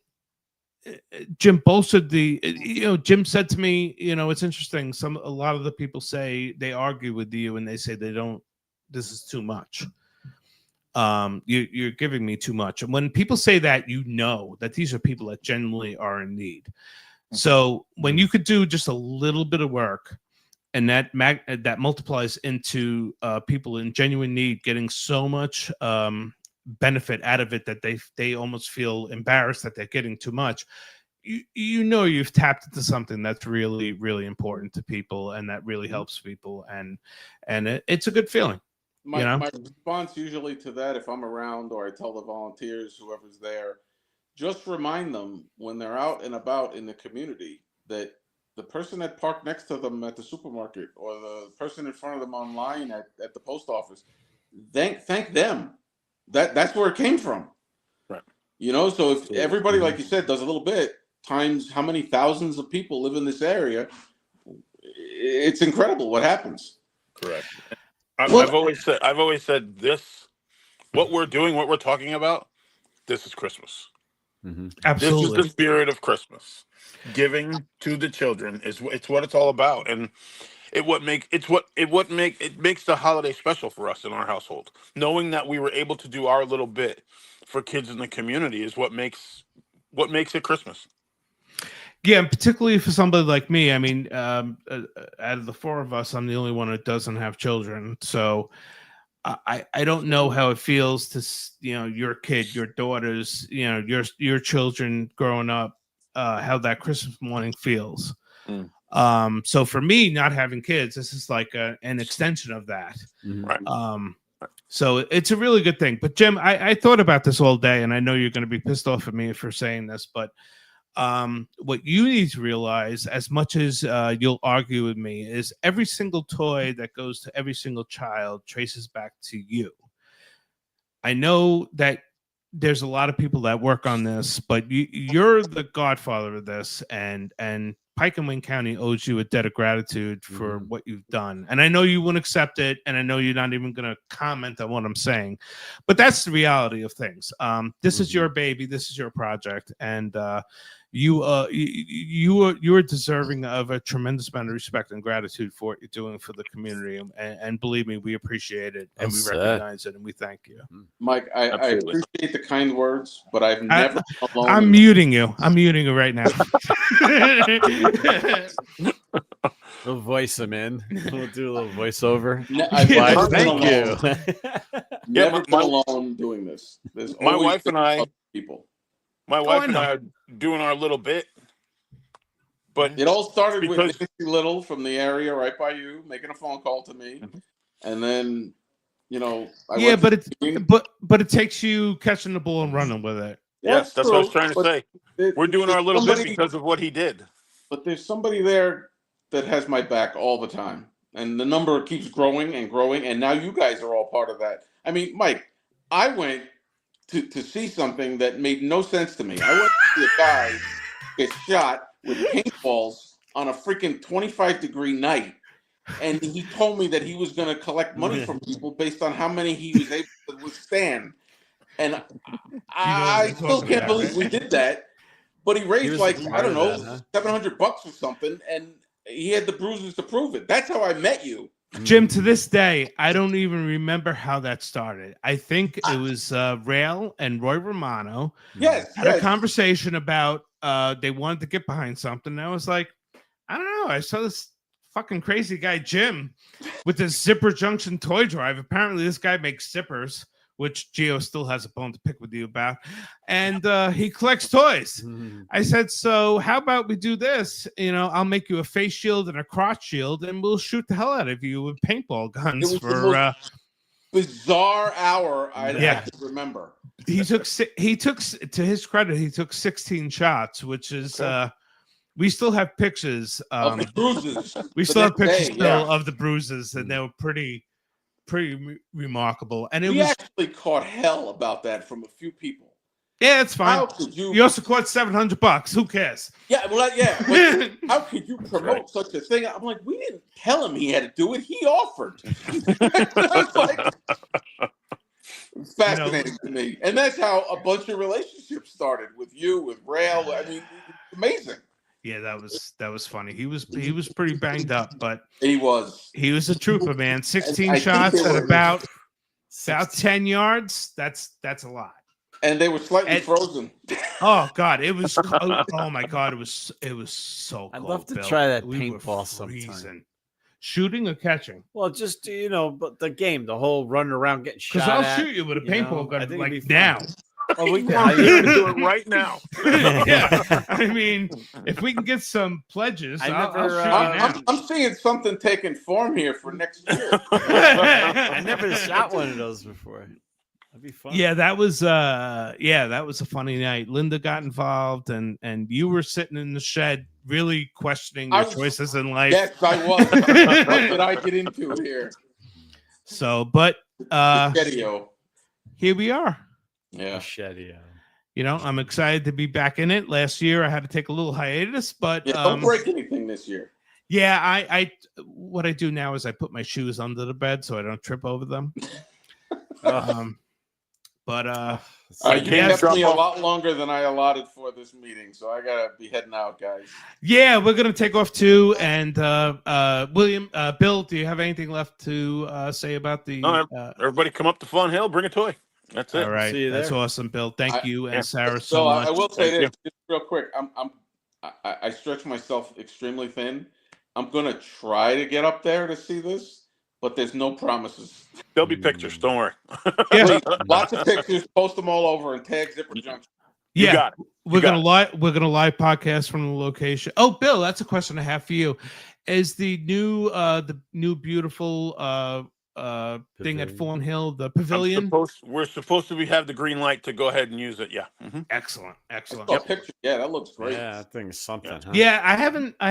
Jim bolstered Jim said to me, it's interesting. A lot of the people say they argue with you and they say this is too much. You're giving me too much. And when people say that, that these are people that genuinely are in need. So when you could do just a little bit of work and that multiplies into people in genuine need getting so much benefit out of it that they almost feel embarrassed that they're getting too much, you've tapped into something that's really, really important to people and that really helps people, and it's a good feeling. My response usually to that, if I'm around or I tell the volunteers, whoever's there, just remind them when they're out and about in the community that the person that parked next to them at the supermarket or the person in front of them online at the post office, thank them. That's where it came from. Right. So if everybody, like you said, does a little bit times how many thousands of people live in this area, it's incredible what happens. Correct. I've always said this, what we're doing, what we're talking about, this is Christmas. Mm-hmm. Absolutely. This is the spirit of Christmas. Giving to the children it's what it's all about. And it makes the holiday special for us in our household. Knowing that we were able to do our little bit for kids in the community is what makes it Christmas. Yeah, and particularly for somebody like me. I mean, out of the four of us, I'm the only one that doesn't have children. So I don't know how it feels to, your kid, your daughters, your children growing up, how that Christmas morning feels. So for me, not having kids, this is like an extension of that. Right. So it's a really good thing. But Jim, I thought about this all day, and I know you're going to be pissed off at me for saying this, but what you need to realize, as much as you'll argue with me, is every single toy that goes to every single child traces back to you. I know that there's a lot of people that work on this, but you're the godfather of this, and Pike and Wayne County owes you a debt of gratitude for what you've done. And I know you wouldn't accept it, and I know you're not even going to comment on what I'm saying, but that's the reality of things. This is your baby. This is your project, and you are deserving of a tremendous amount of respect and gratitude for what you're doing for the community. And believe me, we appreciate it, and we recognize it, and we thank you. Mike, I appreciate the kind words, but I've never been alone. I'm muting you. I'm muting you right now. We'll voice him in. We'll do a little voiceover. Thank you. Never been alone doing this. My wife and I are doing our little bit, but it all started with Nancy Little from the area right by you making a phone call to me, and then but it takes you catching the ball and running with it. Yes, that's what I was trying to say. We're doing our little bit because of what he did. But there's somebody there that has my back all the time, and the number keeps growing and growing, and now you guys are all part of that. I mean, Mike, I went to see something that made no sense to me. I went to see a guy get shot with paintballs on a freaking 25-degree night, and he told me that he was going to collect money from people based on how many he was able to withstand. And I still can't believe we did that. But he raised $700 or something, and he had the bruises to prove it. That's how I met you. Jim, to this day, I don't even remember how that started. I think it was Rail and Roy Romano had a conversation about they wanted to get behind something. And I was like, I don't know. I saw this fucking crazy guy, Jim, with this zipper Junction toy drive. Apparently, this guy makes zippers, which Gio still has a bone to pick with you about. And he collects toys. I said, so how about we do this? You know, I'll make you a face shield and a crotch shield, and we'll shoot the hell out of you with paintball guns It was for. the most bizarre hour I Yeah. can remember. He took to his credit, he took 16 shots, which is we still have pictures. Of the bruises. We the still have next pictures day, still yeah. of the bruises, and they were pretty remarkable. And it We was actually caught hell about that from a few people. yeah, it's fine. How could you? You also caught $700. Who cares? Yeah, well, yeah. But how could you promote such a thing? I'm like, we didn't tell him he had to do it. He offered. It's like, it's fascinating to me, and that's how a bunch of relationships started with you, with Rail. I mean, it's amazing. Yeah, that was funny. He was pretty banged up, but He was. he was a trooper, man. 16 I think shots they at were- about 10 yards. That's a lot. And they were slightly And- frozen. Oh God, it was. Oh my God, it was so. I'd cold, love to Bill. try that We were paintball sometime. freezing. Shooting or catching? Well, just but the game, the whole running around getting shot. Because I'll at, shoot you with a you know, paintball I gun think it'd be like fun. now. Oh, we Come on, could. we're gonna do it right now. Yeah, I mean, if we can get some pledges, I'll shoot you now. I'm seeing something taking form here for next year. I never shot one of those before. That'd be fun. Yeah, that was a funny night. Linda got involved, and you were sitting in the shed, really questioning your choices in life. Yes, I was. What did I get into here? So, but Video. here we are. Yeah. Machete. You know, I'm excited to be back in it. Last year, I had to take a little hiatus, but Yeah, don't break anything this year. yeah, I what I do now is I put my shoes under the bed so I don't trip over them. But I yeah, kept me a lot longer than I allotted for this meeting, so I gotta be heading out, guys. yeah, we're gonna take off too. And William, Bill, do you have anything left to say about the? Everybody come up to Fun Hill, bring a toy. That's it. All right, See you that's there. awesome, Bill. Thank you and Sarah so So much. I will say Thank this just real quick. I stretch myself extremely thin. I'm gonna try to get up there to see this, but there's no promises. There'll be pictures. Don't worry. Yeah. Lots of pictures. Post them all over and tag Zipper Junction. You Yeah, got it. we're got gonna live podcast from the location. Oh, Bill, that's a question I have for you. Is the new beautiful thing at Pavilion. Fawn Hill, the pavilion? We're supposed to have the green light to go ahead and use it. Yeah. Mhm. Excellent, excellent. Oh, picture. Yeah, that looks great. Yeah, that thing's something. Huh? Yeah, I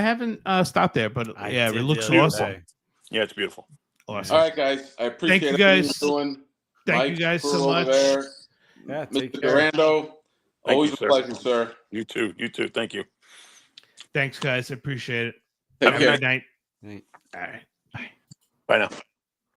haven't stopped there, but I yeah, did it the looks other awesome. day. Yeah, it's beautiful. Awesome. All right, guys. I appreciate you, everything guys. you're doing. Thank Mike, you guys crew so over much. there. Yeah, take Mr. care. Durando, Thank always you, a sir. pleasure, sir. You too. You too. Thank you. Thanks, guys. I appreciate it. Take Have a care. good night. Right. All right. Bye now.